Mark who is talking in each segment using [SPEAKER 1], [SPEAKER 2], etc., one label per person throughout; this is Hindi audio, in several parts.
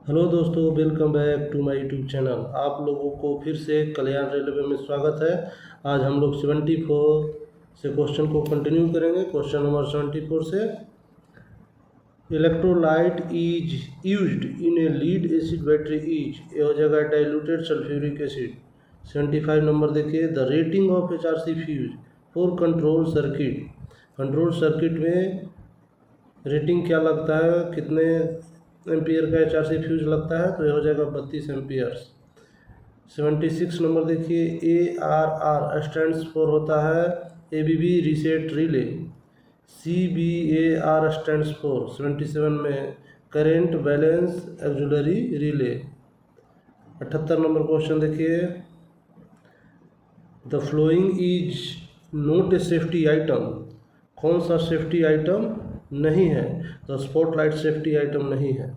[SPEAKER 1] हेलो दोस्तों, welcome back to my YouTube channel. आप लोगों को फिर से कल्याण रेलवे में स्वागत है। आज हम लोग 74 से क्वेश्चन को कंटिन्यू करेंगे। क्वेश्चन नंबर 74 से, electrolyte is used in a lead acid battery is, ये हो जाएगा डाइल्यूटेड सल्फ्यूरिक एसिड। 75 नंबर देखिए, the rating of HRC fuse for control circuit. Control circuit में रेटिंग क्या लगता है, कितने एम्पियर का HRC फ्यूज लगता है, तो ये हो जाएगा 32 एम्पियर्स। 76 नंबर देखिए, ARR स्टैंड्स फॉर होता है ABB reset relay. CBAR stands for 77 में current balance auxiliary relay. 78 number question देखिए, the flowing is not a safety item. कौन सा सेफ्टी आइटम नहीं है, तो स्पॉटलाइट सेफ्टी आइटम नहीं है।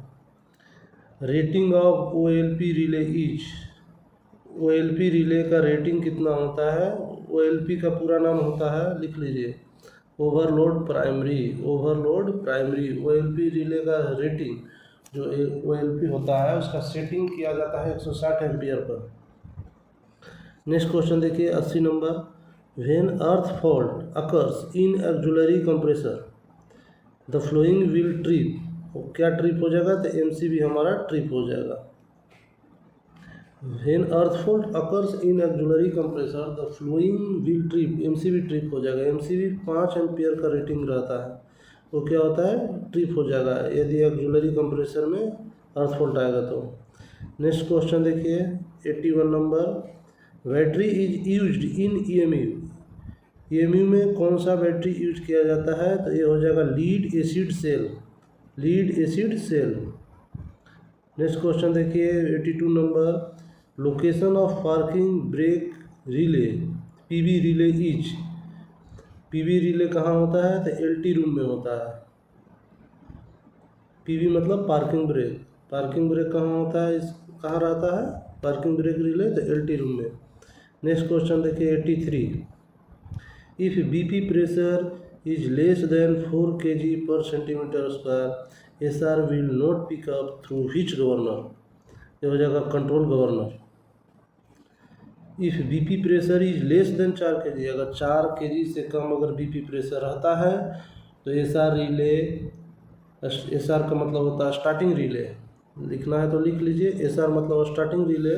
[SPEAKER 1] Rating of OLP relay is, OLP relay का रेटिंग कितना होता है। OLP का पूरा नाम होता है, लिख लीजिए, overload primary. Overload primary OLP relay का रेटिंग जो OLP होता है उसका सेटिंग किया जाता है 160 एम्पियर पर। नेक्स्ट क्वेश्चन देखिए 80 number, when earth fault occurs in auxiliary compressor the flowing will trip. क्या ट्रिप हो जाएगा, तो MCB हमारा ट्रिप हो जाएगा। When earth fault occurs in auxiliary compressor the flowing will trip, MCB trip हो जाएगा। MCB 5 एम्पियर का रेटिंग रहता है, वो क्या होता है, ट्रिप हो जाएगा यदि एक्जुलरी कंप्रेसर में अर्थ फॉल्ट आएगा तो। नेक्स्ट क्वेश्चन देखिए 81 number, battery is used in EMU। EMU में कौन सा बैटरी यूज किया जाता है, तो ये हो जाएगा lead acid cell. Lead acid cell. Next question देखिए 82 number, location of parking brake relay PB relay is. PB relay कहाँ होता है, तो LT रूम में होता है। PB मतलब पार्किंग ब्रेक। पार्किंग ब्रेक कहाँ होता है, इस कहाँ रहता है पार्किंग ब्रेक रिले, तो LT रूम में। नेक्स्ट क्वेश्चन देखिए 83, if BP pressure is less than 4 kg per centimeter square, SR will not pick up through which governor। ये हो जाएगा control governor. If BP pressure is less than 4 kg, अगर 4 kg से कम अगर BP प्रेशर रहता है तो SR रिले, SR का मतलब होता है स्टार्टिंग रिले, लिखना है तो लिख लीजिए, SR मतलब starting relay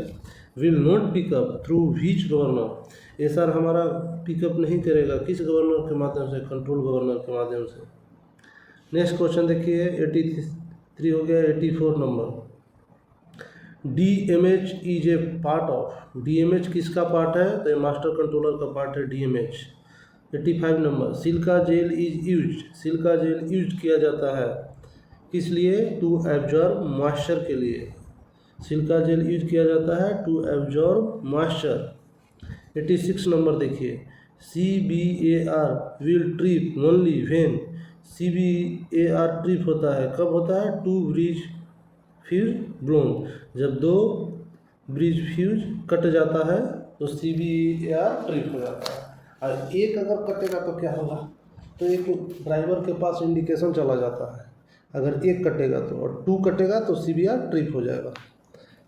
[SPEAKER 1] will not pickup through which governor. SR हमारा पिकअप नहीं करेगा, किस गवर्नर के माध्यम से, कंट्रोल गवर्नर के माध्यम से। नेक्स्ट क्वेश्चन देखिए 83 हो गया। 84 number, DMH is a part of. DMH किसका पार्ट है, तो ये मास्टर कंट्रोलर का पार्ट है DMH। 85 number, silica gel is used. Silica gel use किया जाता है किस लिए, टू एब्जॉर्ब मॉइस्चर के लिए। सिलिका जेल यूज किया जाता है टू एब्जॉर्ब मॉइस्चर। 86 नंबर देखिए, CBAR will trip only when. CBAR trip होता है कब होता है, टू ब्रिज फ्यूज ब्लोन, जब 2 ब्रिज फ्यूज कट जाता है तो CBAR ट्रिप हो जाता है। और एक अगर कटेगा तो क्या होगा, तो एक ड्राइवर के पास इंडिकेशन चला जाता है, अगर एक कटेगा तो, और 2 कटेगा तो CBAR ट्रिप हो जाएगा।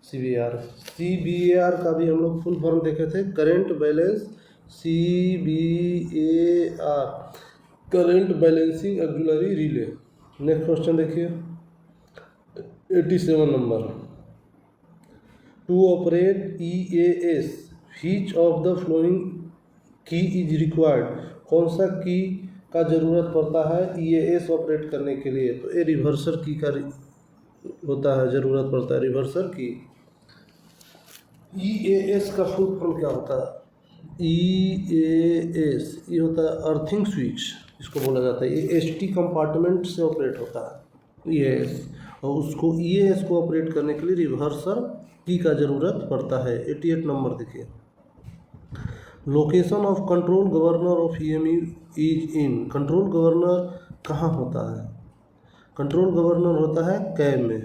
[SPEAKER 1] CBAR का भी हम लोग फुल फॉर्म देखे थे, current balance CBAR, current balancing auxiliary relay. Next question देखिए 87 number, to operate EAS which of the following key is required. कौन सा की का ज़रूरत पड़ता है EAS ऑपरेट करने के लिए, तो ये रिवर्सर की का होता है, ज़रूरत पड़ता है रिवर्सर की। EAS का फुल फॉर्म क्या होता है, EAS ये होता है अर्थिंग स्विच, इसको बोला जाता है। ये ST कंपार्टमेंट से ऑपरेट होता है EAS, और उसको EAS को ऑपरेट करने के लिए रिवर्सर की का ज़रूरत पड़ता है। 88 नंबर देखिए, location of control governor of EMU is in. Control governor कहाँ होता है, कंट्रोल गवर्नर होता है कैब में।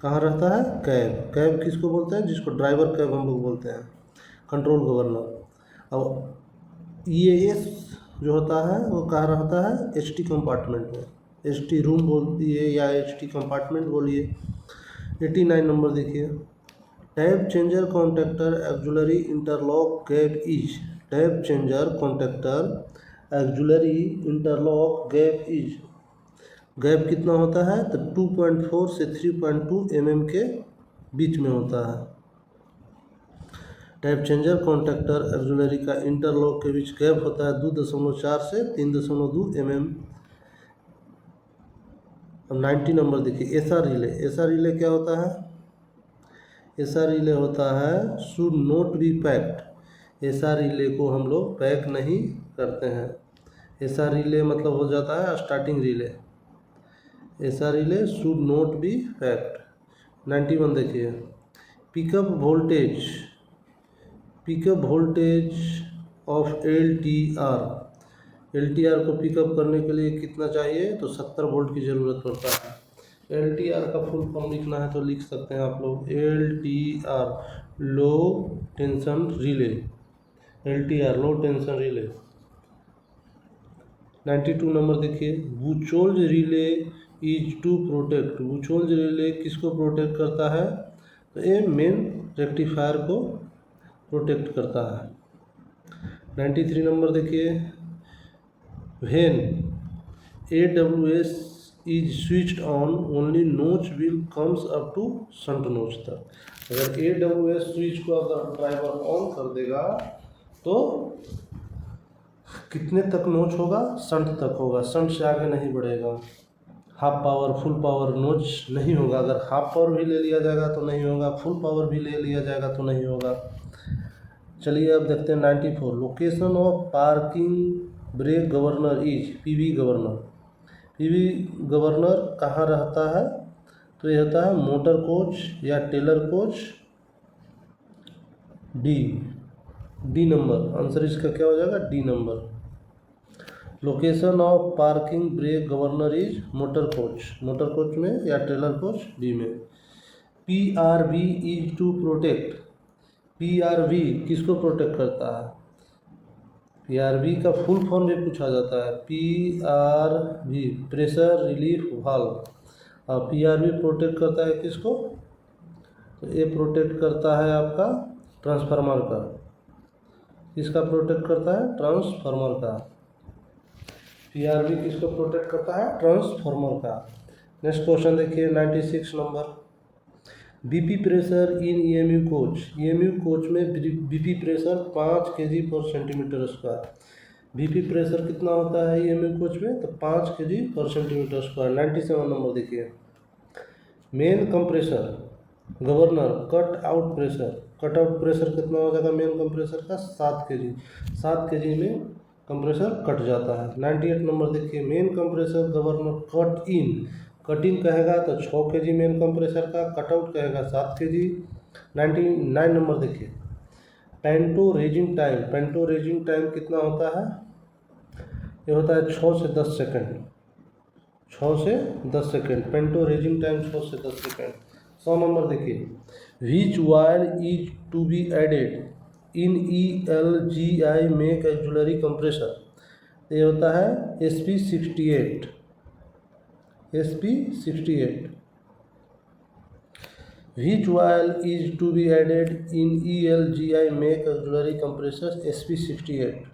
[SPEAKER 1] कहाँ रहता है, कैब। कैब किसको बोलते हैं, जिसको ड्राइवर कैब हम लोग बोलते हैं, कंट्रोल गवर्नर। अब EAS जो होता है वो कहाँ रहता है, ST कंपार्टमेंट में। HT रूम बोलिए या HT कंपार्टमेंट बोलिए। 89 नंबर देखिए, tap changer contactor auxiliary interlock gap is, tap changer contactor auxiliary interlock gap is, gap कितना होता है तो 2.4 से 3.2 mm के बीच में होता है। टैप चेंजर कॉन्टैक्टर एक्जुलरी का इंटरलॉक के बीच गैप होता है 2.4 से 3.2 mm। 90 नंबर देखिए, एसआर रिले, एसआर रिले क्या होता है? एसआर रिले होता है should not be packed, SR relay को हम लोग पैक नहीं करते हैं। एसआर रिले मतलब हो जाता है starting relay, SR relay should not be packed. 91 देखिए, pickup voltage, pickup voltage of LTR, LTR को पिकअप करने के लिए कितना चाहिए तो 70 वोल्ट की ज़रूरत पड़ता है। LTR का फुल फॉर्म लिखना है तो लिख सकते हैं आप लोग, LTR low tension relay, LTR low tension relay. 92 number देखिए, Buchholz relay is to protect, Buchholz relay किसको प्रोटेक्ट करता है तो ये मेन रेक्टिफायर को प्रोटेक्ट करता है। 93 नंबर देखिए, when AWS is switched on only notch wheel comes up to shunt notch तक, अगर AWS स्विच को अगर ड्राइवर ऑन कर देगा तो कितने तक नोच होगा, शंट तक होगा, शंट से आगे नहीं बढ़ेगा। हाफ पावर फुल पावर नोच नहीं होगा, अगर हाफ पावर भी ले लिया जाएगा तो नहीं होगा, फुल पावर भी ले लिया जाएगा तो नहीं होगा। चलिए अब देखते हैं 94, location of parking brake governor is, PV governor, PV governor कहाँ रहता है तो ये होता है मोटर कोच या trailer coach, D number, answer इसका क्या हो जाएगा D number. Location of parking brake governor is motor coach में या टेलर कोच डी में। PRV is to protect, PRV किसको प्रोटेक्ट करता है, PRV का फुल फॉर्म भी पूछा जाता है, PRV प्रेशर रिलीफ वाल्व, और PRV प्रोटेक्ट करता है किसको तो ये प्रोटेक्ट करता है आपका ट्रांसफार्मर का, किसका प्रोटेक्ट करता है ट्रांसफार्मर का, PRV किसको प्रोटेक्ट करता है ट्रांसफार्मर का। नेक्स्ट क्वेश्चन देखिए 96 नंबर, BP प्रेशर इन EMU कोच, EMU कोच में BP pressure 5 kg per centimetre square, BP pressure कितना होता है EMU कोच में तो 5 kg per centimetre square. 97 number देखिए, main compressor governor cut out pressure कितना हो जाएगा मेन कंप्रेसर का 7 kg, 7 kg में कंप्रेसर कट जाता है। 98 नंबर देखिए, main compressor governor cut in कहेगा तो 6 kg मेन कंप्रेसर का, कट आउट कहेगा 7 kg। 99 नंबर देखिए, पेंटो रेजिंग टाइम कितना होता है, ये होता है 6 से 10 सेकंड, 6 से 10 सेकंड, पेंटो रेजिंग टाइम 6 से 10 सेकंड। 100 नंबर देखिए, which wire is to be added in ELGI make auxiliary compressor, ये होता है SP68, Which wire is to be added in ELGI make auxiliary compressors SP68?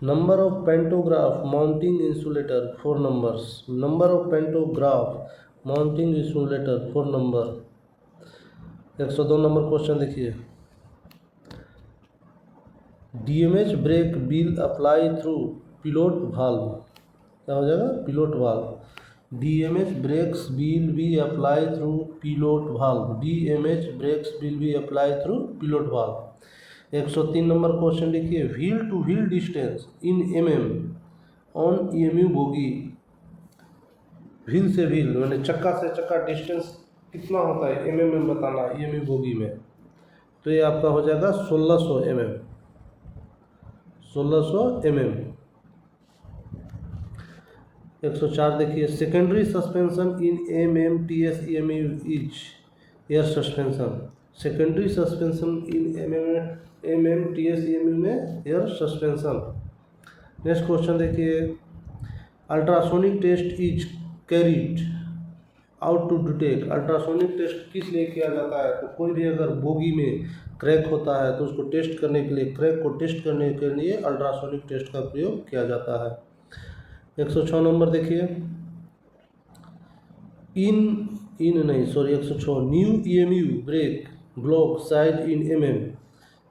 [SPEAKER 1] Number of pantograph mounting insulator 4 numbers, number of pantograph mounting insulator 4 number। 102 number question देखिए, DMH brake will apply through pilot valve, क्या हो जाएगा pilot valve, DMH brakes will be apply through pilot valve, DMH brakes will be apply through pilot valve. 103 number question लिखिए, wheel to wheel distance in MM on EMU bogie, wheel से व्हील मैंने चक्का से चक्का डिस्टेंस कितना होता है MM में बताना EMU बोगी में, तो ये आपका हो जाएगा 1600 mm, 1600 mm। 104 देखिए, secondary suspension in MMTS EMU is air suspension, secondary suspension in MMTS EMU में एयर सस्पेंशन। नेक्स्ट क्वेश्चन देखिए, ultrasonic test is carried out to detect. Ultrasonic test किस लिए किया जाता है? तो कोई भी अगर बोगी में क्रैक होता है तो उसको टेस्ट करने के लिए, क्रैक को टेस्ट करने के लिए अल्ट्रासोनिक टेस्ट का प्रयोग किया जाता है। 106 नंबर देखिए, 106 new EMU brake block size in mm,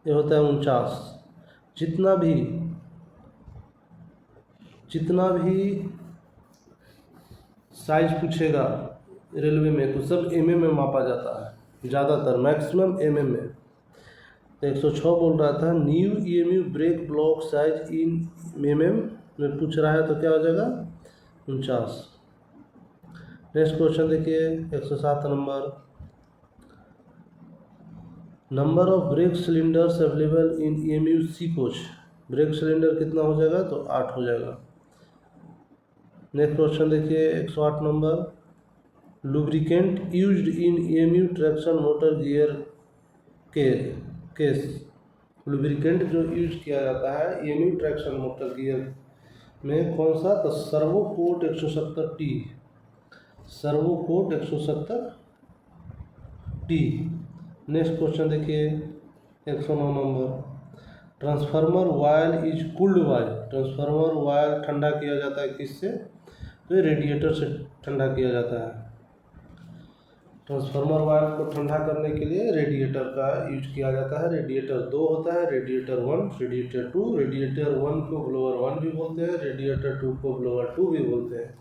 [SPEAKER 1] ये होता है 49। जितना भी साइज पूछेगा रेलवे में तो सब mm में मापा जाता है, ज़्यादातर मैक्सिमम mm में। 106 बोल रहा था new EMU brake block size in mm में पूछ रहा है तो क्या हो जाएगा 49। नेक्स्ट क्वेश्चन देखिए 107 number of brake cylinders available in EMU C coach. Brake cylinder कितना हो जाएगा? तो 8 हो जाएगा। नेक्स्ट क्वेश्चन देखिए 108 number, lubricant used in EMU traction motor gear के केस। लुब्रिकेंट जो यूज किया जाता है EMU ट्रैक्शन मोटर गियर में कौन सा? तो सर्वोकोट 170T, सर्वोकोट 170T। नेक्स्ट क्वेश्चन देखिए 109 number, transformer oil is cooled by. Transformer oil ठंडा किया जाता है किससे? तो रेडिएटर से ठंडा किया जाता है। ट्रांसफार्मर वायर को ठंडा करने के लिए रेडिएटर का यूज किया जाता है। रेडिएटर 2 होता है, रेडिएटर 1, रेडिएटर 2। रेडिएटर 1 को ब्लोअर 1 भी बोलते हैं, रेडिएटर 2 को ब्लोअर 2 भी बोलते हैं।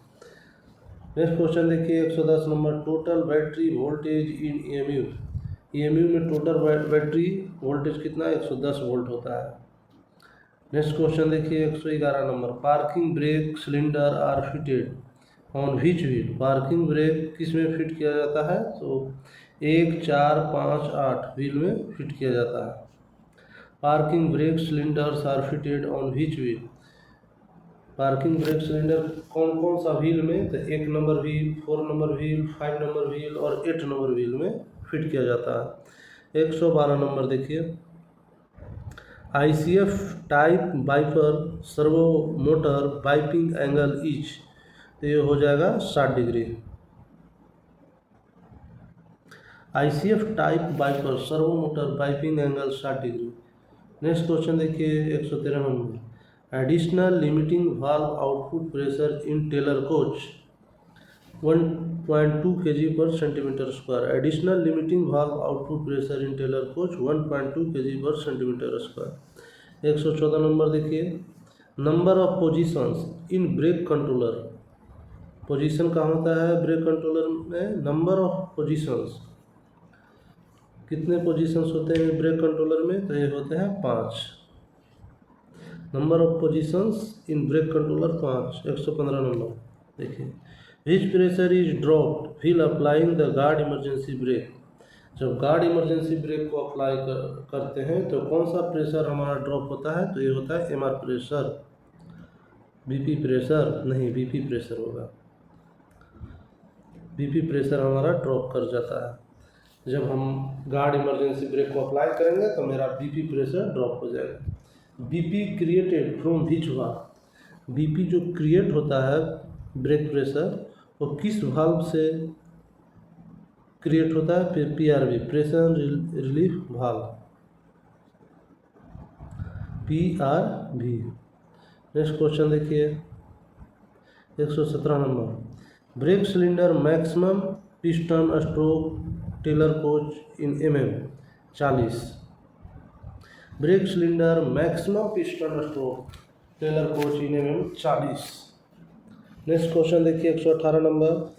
[SPEAKER 1] नेक्स्ट क्वेश्चन देखिए 110 number, total battery voltage in EMU। EMU में टोटल बैटरी वोल्टेज कितना? 110 वोल्ट होता है। नेक्स्ट क्वेश्चन देखिए 111 number, parking brake cylinder are fitted on which wheel. Parking brake किस में फिट किया जाता है? तो 1, 4, 5, 8 व्हील में फिट किया जाता है। Parking brake cylinders are fitted on which wheel. Parking brake cylinder कौन कौन सा व्हील में? तो 1 number wheel, 4 number wheel, 5 number wheel और 8 नंबर व्हील में फिट किया जाता है। 112 नंबर देखिए, ICF type wiper servo motor wiping angle is, तो ये हो जाएगा 60 degree. ICF type wiper servo motor wiping angle 60 degree. Next question देखिए 113 number, additional limiting valve output pressure in trailer coach 1.2 kg per centimetre square. Additional limiting valve output pressure in trailer coach 1.2 kg per centimetre square. 114 number देखिए, number of positions in brake controller. Position कहाँ होता है ब्रेक कंट्रोलर में? नंबर ऑफ पोजीशंस, कितने पोजीशंस होते हैं ब्रेक कंट्रोलर में? तो ये होते हैं 5। Number of positions in brake controller 5। 115 number देखिए, which pressure is dropped while applying the guard emergency brake. जब गार्ड इमरजेंसी ब्रेक को अप्लाई करते हैं तो कौन सा प्रेशर हमारा ड्रॉप होता है? तो ये होता है MR प्रेशर, BP प्रेशर नहीं, BP प्रेशर होगा। BP प्रेशर हमारा ड्रॉप कर जाता है। जब हम गार्ड इमरजेंसी ब्रेक को अप्लाई करेंगे तो मेरा BP प्रेशर ड्रॉप हो जाएगा। BP created from which valve. BP जो क्रिएट होता है ब्रेक प्रेशर वो किस वाल्व से क्रिएट होता है? PRV, pressure relief valve, PRV। Next question देखिए 117 number, brake cylinder maximum piston stroke trailer coach in mm 40। Brake cylinder maximum piston stroke trailer coach in mm 40। Next question देखिए 118 number,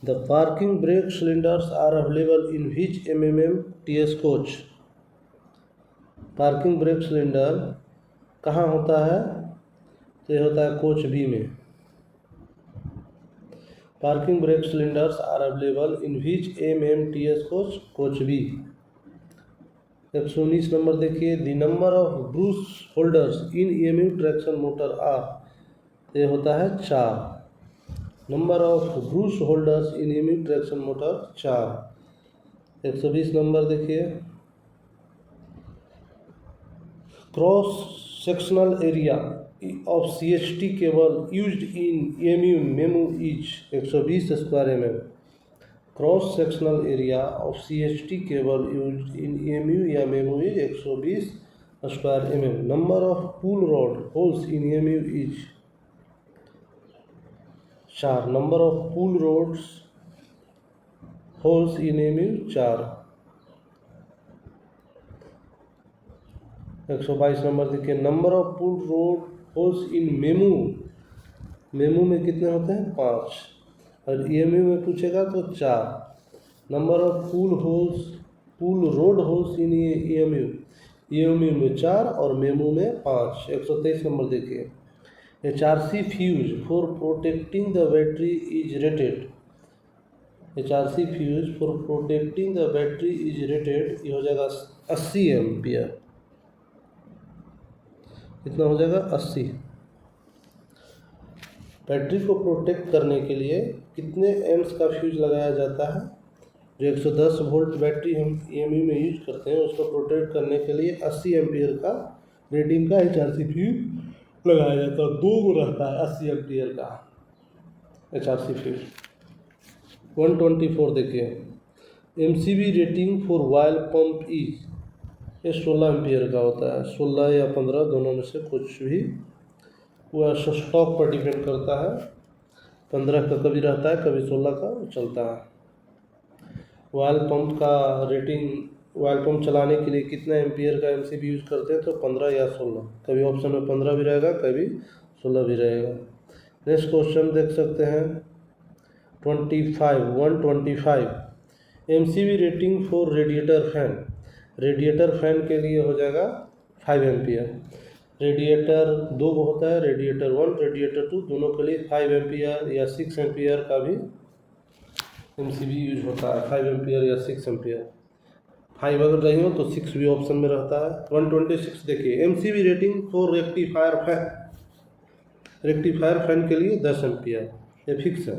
[SPEAKER 1] the parking brake cylinders are available in which mm TS coach. Parking brake cylinder कहाँ होता है? तो ये होता है कोच B में। Parking brake cylinders are available in which MM TS coach? Coach B। 119 number देखिए, the number of brush holders in EMU traction motor are, ये होता है 4। Number of brush holders in EMU traction motor 4। 120 number देखिए, cross sectional area of CHT cable used in EMU MEMU is 120 square mm. Cross sectional area of CHT cable used in EMU या MEMU is 120 square mm. Number of pull rod holes in EMU is 4. Number of pull rods holes in EMU 4. 122 number देखिए. Number of pull rod holes in MEMU, MEMU में कितने होते हैं? 5. और EMU में पूछेगा तो 4. Number of pull rod holes in EMU में 4 और MEMU में 5. 123 नंबर देखिए. HRC fuse for protecting the battery is rated. HRC fuse for protecting the battery is rated. ये हो जाएगा 80 एम्पियर. कितना हो जाएगा? 80. बैटरी को प्रोटेक्ट करने के लिए कितने एम्प्स का फ्यूज लगाया जाता है? जो 110 वोल्ट बैटरी हम EMU में यूज करते हैं उसको प्रोटेक्ट करने के लिए 80 एम्पियर का रेटिंग का HRC फ्यूज लगाया जाता है. 2 गो रहता है 80 एम्पियर का HRC फ्यूज. 124 देखिए. MCB rating for oil pump is, ये 16 एम्पियर का होता है. 16 या 15 दोनों में से कुछ भी, वह स्टॉक पर डिपेंड करता है. 15 का कभी रहता है, कभी 16 का चलता है. वायल पंप का रेटिंग, वायल पंप चलाने के लिए कितना एम्पियर का MCB यूज़ करते हैं? तो 15 या 16. कभी ऑप्शन में 15 भी रहेगा, कभी 16 भी रहेगा. नेक्स्ट क्वेश्चन देख सकते हैं 125 MCB rating for radiator fan. Radiator fan के लिए हो जाएगा 5 एम्पियर. रेडिएटर 2 होता है, रेडिएटर 1, रेडिएटर 2, दोनों के लिए 5 एम्पियर या 6 एम्पियर का भी MCB यूज होता है. 5 एम्पियर या 6 एम्पियर. 5 अगर नहीं हो तो 6 भी ऑप्शन में रहता है. 126 देखिए. MCB rating for rectifier fan. Rectifier fan के लिए 10 एम्पियर, ये फिक्स है.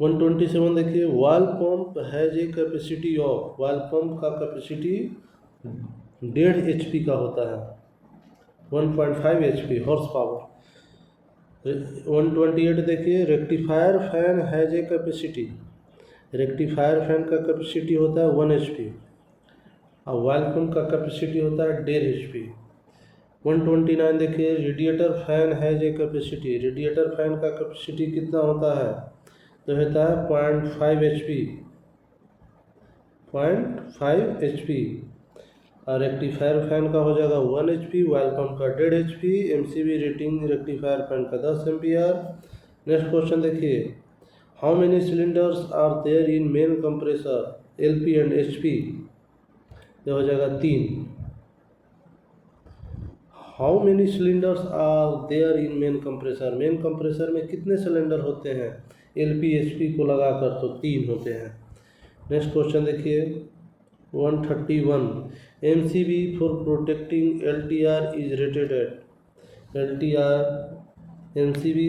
[SPEAKER 1] 127 देखिए. वाल pump has a capacity of. वाल पंप का कैपेसिटी 1.5 HP का होता है. 1.5 HP हॉर्स पावर. 128 देखिए. Rectifier fan has a capacity. Rectifier fan का कैपेसिटी होता है 1 HP और वाल पंप का कैपेसिटी होता है 1.5 HP. 129 देखिए. Radiator fan has a capacity. Radiator fan का कैपेसिटी कितना होता है? तो होता है 0.5 HP. 0.5 HP. और रेक्टिफायर फैन का हो जाएगा 1 HP, वायल पंप का 1.5 HP. MCB rating rectifier fan का 10 एम्पियर. नेक्स्ट क्वेश्चन देखिए. How many cylinders are there in main compressor LP and HP? ये हो जाएगा 3. How many cylinders are there in main compressor. Main compressor में कितने सिलेंडर होते हैं LP HP को लगाकर? तो 3 होते हैं. नेक्स्ट क्वेश्चन देखिए 131. MCB for protecting LTR is rated eight. LTR MCB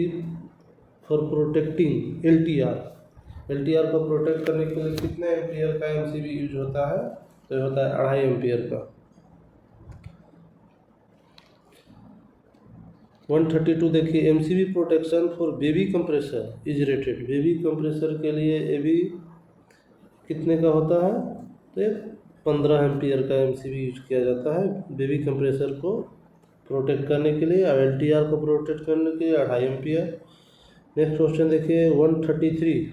[SPEAKER 1] for protecting LTR को प्रोटेक्ट करने के लिए कितने एम्पियर का MCB यूज होता है? तो ये होता है 2.5 एम्पियर का. 132 देखिए. MCB protection for baby compressor is rated. Baby compressor के लिए ये भी कितने का होता है? तो 15 एम्पियर का MCB यूज किया जाता है बेबी कंप्रेसर को प्रोटेक्ट करने के लिए, और LTR को प्रोटेक्ट करने के लिए 2.5 एम्पियर. नेक्स्ट क्वेश्चन देखिए 133.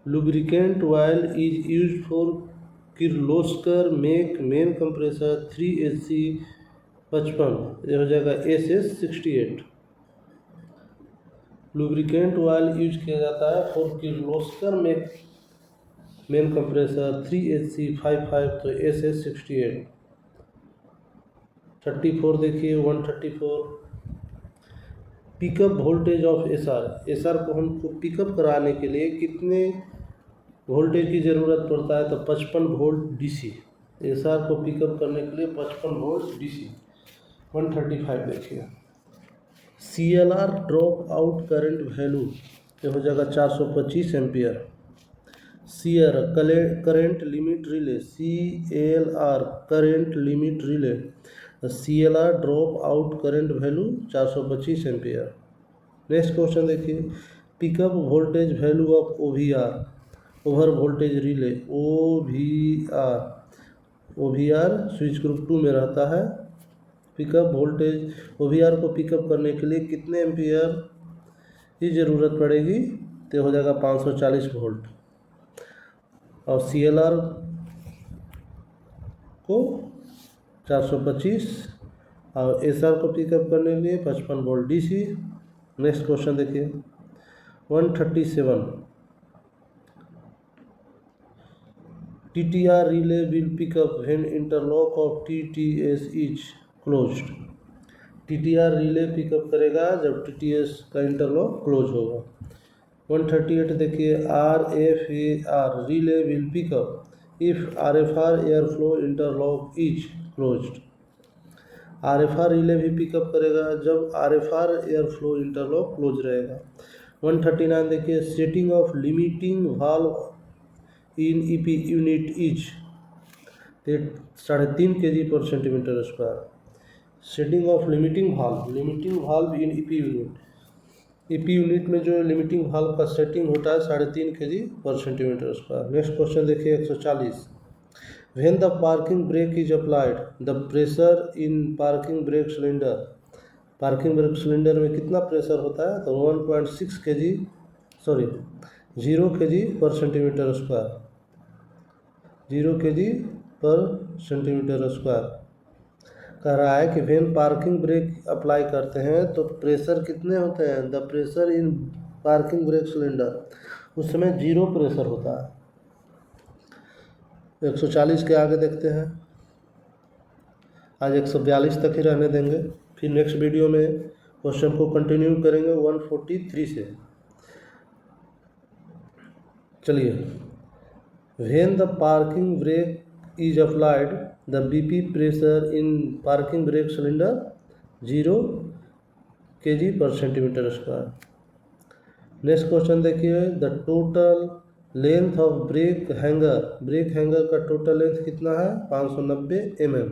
[SPEAKER 1] Lubricant oil is used for Kirloskar make main compressor 3SC 55. ये हो जाएगा SS 68. लुब्रिकेंट ऑयल यूज किया जाता है for Kirloskar main compressor 3SC 55, तो SS 68. 34 देखिए. 134. पिकअप वोल्टेज ऑफ SR को हमको पिकअप कराने के लिए कितने वोल्टेज की ज़रूरत पड़ता है? तो 55 वोल्ट DC. SR को पिकअप करने के लिए 55 वोल्ट DC. 135 देखिए. CLR drop out current value, ये हो जाएगा 425 ampere. CLR current limit relay, CLR current limit relay CLR drop out current value 425 ampere. Next question देखिए, pickup voltage value of OVR, over voltage relay, OVR switch group 2 में रहता है। पिकअप वोल्टेज OVR को पिकअप करने के लिए कितने एम्पियर की ज़रूरत पड़ेगी, तो हो जाएगा 540 वोल्ट। और CLR को 425 और SR को पिकअप करने के लिए 55 वोल्ट DC। नेक्स्ट क्वेश्चन देखिए 137, TTR relay will pick up when interlock of TTS is closed। TTR relay pickup करेगा जब TTS का इंटरलॉक क्लोज होगा। 138 देखिए, RFAR relay will pick up if RFR airflow interlock is closed। RFR relay भी पिकअप करेगा जब RFR एयरफ्लो इंटरलॉक क्लोज रहेगा। 139 देखिए, setting of limiting valve in EP unit is 3.5 kg per centimetre square. Setting of limiting valve in EP unit में जो लिमिटिंग वाल्व का सेटिंग होता है 3.5 kg per centimetre square. Next question देखिए 140, when the parking brake is applied the pressure in parking brake cylinder, parking brake cylinder में कितना प्रेशर होता है, तो 0 kg per centimetre square, 0 kg per centimetre square. कह रहा है कि व्हेन पार्किंग ब्रेक अप्लाई करते हैं तो प्रेशर कितने होते हैं, the pressure in parking brake cylinder, उस समय 0 प्रेशर होता है। 140 के आगे देखते हैं, आज 142 तक ही रहने देंगे, फिर नेक्स्ट वीडियो में क्वेश्चन को कंटिन्यू करेंगे 143 से। चलिए, when the parking brake is applied the BP pressure in parking brake cylinder 0 kg per centimetre square. Next question देखिए, the total length of brake hanger का टोटल लेंथ कितना है, 590 mm।